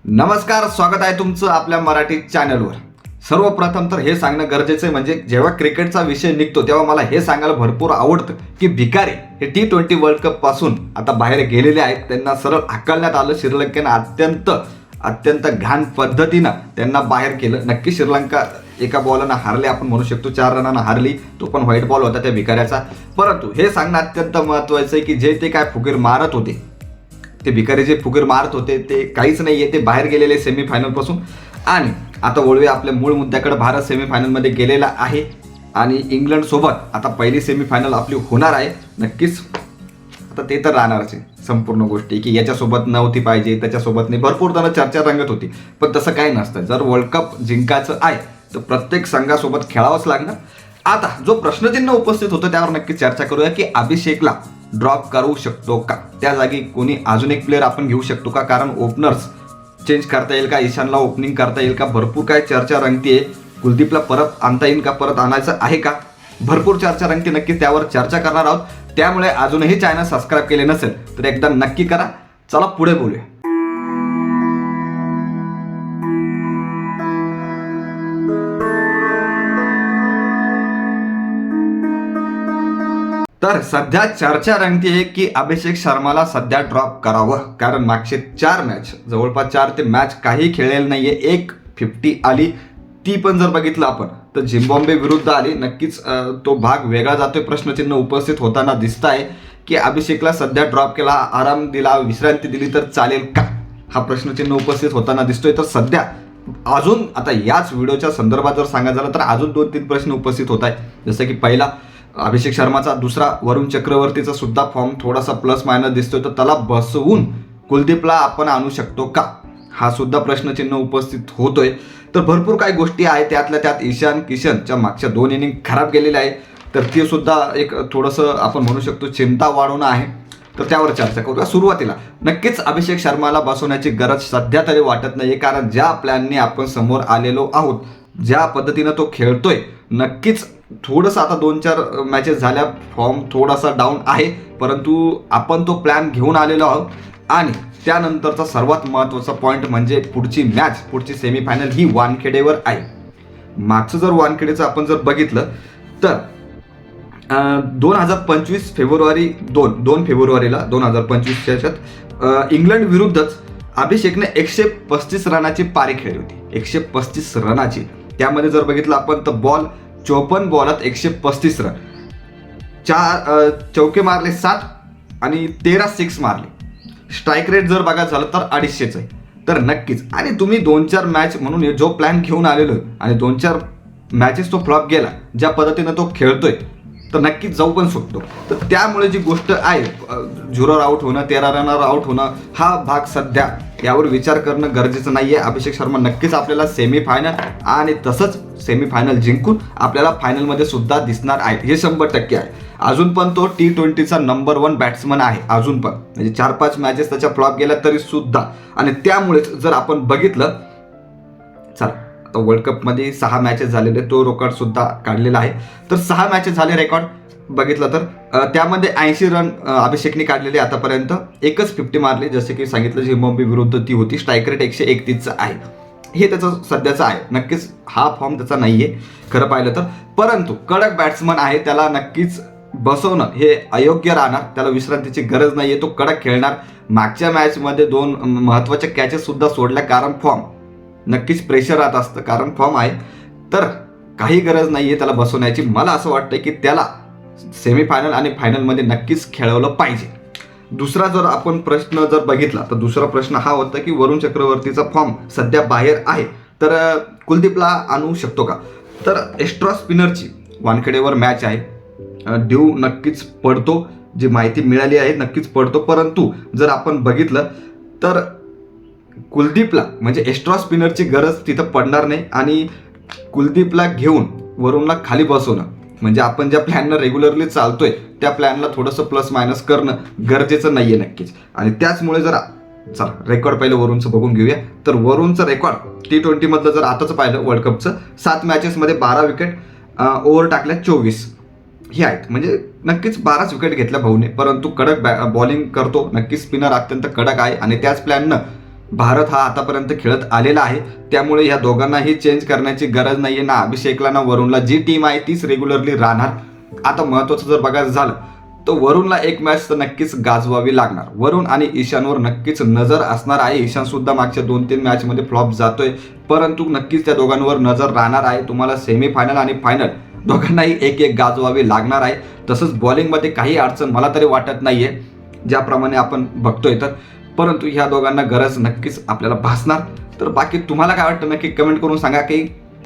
नमस्कार, स्वागत आहे तुमचं आपल्या मराठी चॅनलवर. सर्वप्रथम तर हे सांगणं गरजेचं आहे, म्हणजे जेव्हा क्रिकेटचा विषय निघतो तेव्हा मला हे सांगायला भरपूर आवडतं की भिकारी हे T20 वर्ल्ड कप पासून आता बाहेर गेलेले आहेत. त्यांना सरळ हाकलण्यात आलं. श्रीलंकेनं अत्यंत घाण पद्धतीनं त्यांना बाहेर केलं. नक्की श्रीलंका एका बॉलनं हारले, आपण म्हणू शकतो 4 रनानं हारली, तो पण व्हाईट बॉल होता त्या भिकाऱ्याचा. परंतु हे सांगणं अत्यंत महत्त्वाचं आहे की जे ते काय फुगीर मारत होते, ते भिकारी जे फुगीर मारत होते ते काहीच नाही आहे. ते बाहेर गेलेले सेमीफायनलपासून. आणि आता वळूया आपल्या मूळ मुद्द्याकडे. भारत सेमीफायनलमध्ये गेलेला आहे आणि इंग्लंडसोबत आता पहिली सेमीफायनल आपली होणार आहे. नक्कीच आता ते तर राहणारच आहे संपूर्ण गोष्टी, की याच्यासोबत नव्हती पाहिजे, त्याच्यासोबत नाही. भरपूर जण चर्चा रंगत होती, पण तसं काही नसतं. जर वर्ल्ड कप जिंकायचं आहे तर प्रत्येक संघासोबत खेळावंच लागणार. आता जो प्रश्नचिन्ह उपस्थित होतं त्यावर नक्की चर्चा करूया की अभिषेकला ड्रॉप करू शकतो का, त्या जागी कोणी अजून एक प्लेअर आपण घेऊ शकतो का, कारण ओपनर्स चेंज करता येईल का, ईशानला ओपनिंग करता येईल का, भरपूर काय चर्चा रंगतीये. कुलदीपला परत आणता येईल का, परत आणायचं आहे का, भरपूर चर्चा रंगते. नक्की त्यावर चर्चा करणार आहोत. त्यामुळे अजूनही चॅनल सबस्क्राईब केले नसेल तर एकदा नक्की करा. चला पुढे बोलूया. तर सध्या चर्चा रंगतीये की अभिषेक शर्माला सध्या ड्रॉप करावं, कारण मागचे 4 मॅच, जवळपास 4 ते मॅच काही खेळलेलं नाहीये. एक 50 आली, ती पण जर बघितलं आपण तर झिम्बाब्वे विरुद्ध आली. नक्कीच तो भाग वेगळा जातोय. प्रश्नचिन्ह उपस्थित होताना दिसत आहे की अभिषेकला सध्या ड्रॉप केला, आराम दिला, विश्रांती दिली तर चालेल का, हा प्रश्नचिन्ह उपस्थित होताना दिसतोय. तर सध्या अजून आता याच व्हिडिओच्या संदर्भात जर सांगायचं झालं तर अजून 2-3 प्रश्न उपस्थित होत आहे. जसं की पहिला अभिषेक शर्माचा, दुसरा वरुण चक्रवर्तीचा सुद्धा फॉर्म थोडासा प्लस मायनस दिसतोय, तर त्याला बसवून कुलदीपला आपण आणू शकतो का, हा सुद्धा प्रश्नचिन्ह उपस्थित होतोय. तर भरपूर काही गोष्टी आहेत. त्यातल्या त्यात ईशान किशनच्या मागच्या 2 इनिंग खराब गेलेल्या आहे, तर ती सुद्धा एक थोडंसं आपण म्हणू शकतो चिंता वाढवणं आहे. तर त्यावर चर्चा करूया. सुरुवातीला नक्कीच अभिषेक शर्माला बसवण्याची गरज सध्या तरी वाटत नाही, कारण ज्या प्लॅनने आपण समोर आलेलो आहोत, ज्या पद्धतीनं तो खेळतोय, नक्कीच थोडंसं आता 2-4 मॅचेस झाल्या फॉर्म थोडासा डाऊन आहे, परंतु आपण तो प्लॅन घेऊन आलेलो आहोत. आणि त्यानंतरचा सर्वात महत्त्वाचा पॉईंट म्हणजे पुढची मॅच, पुढची सेमीफायनल ही वानखेडेवर आहे. मागचं जर वानखेडेचं आपण जर बघितलं तर 2025 फेब्रुवारी 2 फेब्रुवारीला 2025च्या याच्यात इंग्लंड विरुद्धच अभिषेकने 135 रनाची पारी खेळली होती. 135 रनाची. त्यामध्ये जर बघितलं आपण तर 54 बॉलात 135 रन, 4 चौके मारले 7 आणि 13 सिक्स मारले. स्ट्राईक रेट जर बघायचं झालं तर 250च आहे. तर नक्कीच, आणि तुम्ही 2-4 मॅच म्हणून जो प्लॅन घेऊन आलेलो आणि 2-4 मॅचेस तो फ्लॉप गेला, ज्या पद्धतीनं तो खेळतोय, तर नक्कीच जाऊ पण शकतो. तर त्यामुळे जी गोष्ट आहे 0 आउट होणं, 13 रनवर आउट होणं, हा भाग सध्या यावर विचार करणं गरजेचं नाही आहे. अभिषेक शर्मा नक्कीच आपल्याला सेमीफायनल आणि तसंच सेमीफायनल जिंकून आपल्याला फायनलमध्ये सुद्धा दिसणार आहे, हे 100% आहे. अजून पण तो T20चा नंबर 1 बॅट्समन आहे अजून पण, म्हणजे 4-5 मॅचेस त्याच्या फ्लॉप गेल्या तरी सुद्धा. आणि त्यामुळेच जर आपण बघितलं, चला आता वर्ल्ड कपमध्ये 6 मॅचेस झालेले, तो रेकॉर्ड सुद्धा काढलेला आहे. तर 6 मॅचेस झाले रेकॉर्ड बघितलं तर त्यामध्ये 80 रन अभिषेकने काढलेले आतापर्यंत. एकच 50 मारली, जसे की सांगितलं झिम्बाब्वे विरुद्ध ती होती. स्ट्राईक रेट 131चा आहे, हे त्याचं सध्याचं आहे. नक्कीच हा फॉर्म त्याचा नाही आहे खरं पाहिलं तर, परंतु कडक बॅट्समन आहे, त्याला नक्कीच बसवणं हे अयोग्य राहणार. त्याला विश्रांतीची गरज नाही आहे, तो कडक खेळणार. मागच्या मॅचमध्ये 2 महत्त्वाच्या कॅचेस सुद्धा सोडल्या, कारण फॉर्म नक्कीच प्रेशर राहत असतं, कारण फॉर्म आहे. तर काही गरज नाही आहे त्याला बसवण्याची. मला असं वाटतं की त्याला सेमीफायनल आणि फायनलमध्ये नक्कीच खेळवलं पाहिजे. दुसरा जर आपण प्रश्न जर बघितला तर दुसरा प्रश्न हा होता की वरुण चक्रवर्तीचा फॉर्म सध्या बाहेर आहे, तर कुलदीपला आणू शकतो का. तर एक्स्ट्रा स्पिनरची वानखेडेवर मॅच आहे, ड्यू नक्कीच पडतो, जी माहिती मिळाली आहे नक्कीच पडतो. परंतु जर आपण बघितलं तर कुलदीपला म्हणजे एक्स्ट्रा स्पिनरची गरज तिथं पडणार नाही, आणि कुलदीपला घेऊन वरुणला खाली बसवणं म्हणजे आपण ज्या प्लॅननं रेग्युलरली चालतोय त्या प्लॅनला थोडंसं प्लस मायनस करणं गरजेचं नाही आहे नक्कीच. आणि त्याचमुळे जर चला रेकॉर्ड पहिलं वरुणचं बघून घेऊया. तर वरुणचं रेकॉर्ड T20 मधलं जर आताच पाहिलं वर्ल्ड कपचं, 7 मॅचेसमध्ये 12 विकेट, ओव्हर टाकल्या 24 हे आहेत, म्हणजे नक्कीच 12च विकेट घेतल्या भाऊने. परंतु कडक बॉलिंग करतो, नक्कीच स्पिनर अत्यंत कडक आहे. आणि त्याच प्लॅननं भारत हा आतापर्यंत खेळत आलेला आहे, त्यामुळे ह्या दोघांनाही चेंज करण्याची गरज नाहीये, ना अभिषेकला ना वरुणला. जी टीम आहे तीच रेग्युलरली राहणार. आता महत्त्वाचं जर बघायचं झालं तर वरुणला एक मॅच तर नक्कीच गाजवावी लागणार. वरुण आणि ईशानवर नक्कीच नजर असणार आहे. ईशान सुद्धा मागच्या 2-3 मॅचमध्ये फ्लॉप जातोय, परंतु नक्कीच त्या दोघांवर नजर राहणार आहे. तुम्हाला सेमीफायनल आणि फायनल दोघांनाही एक एक गाजवावी लागणार आहे. तसंच बॉलिंगमध्ये काही अडचण मला तरी वाटत नाहीये, ज्याप्रमाणे आपण बघतोय तर. परंतु ह्या दोघांना गरज नक्कीच आपल्याला भासणार. तर बाकी तुम्हाला काय वाटतं नक्की कमेंट करून सांगा, की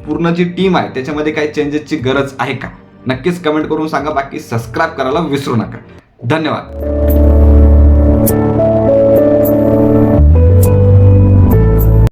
पूर्ण जी टीम आहे त्याच्यामध्ये काही चेंजेसची गरज आहे का? नक्कीच कमेंट करून सांगा. बाकी सबस्क्राईब करायला विसरू नका. धन्यवाद.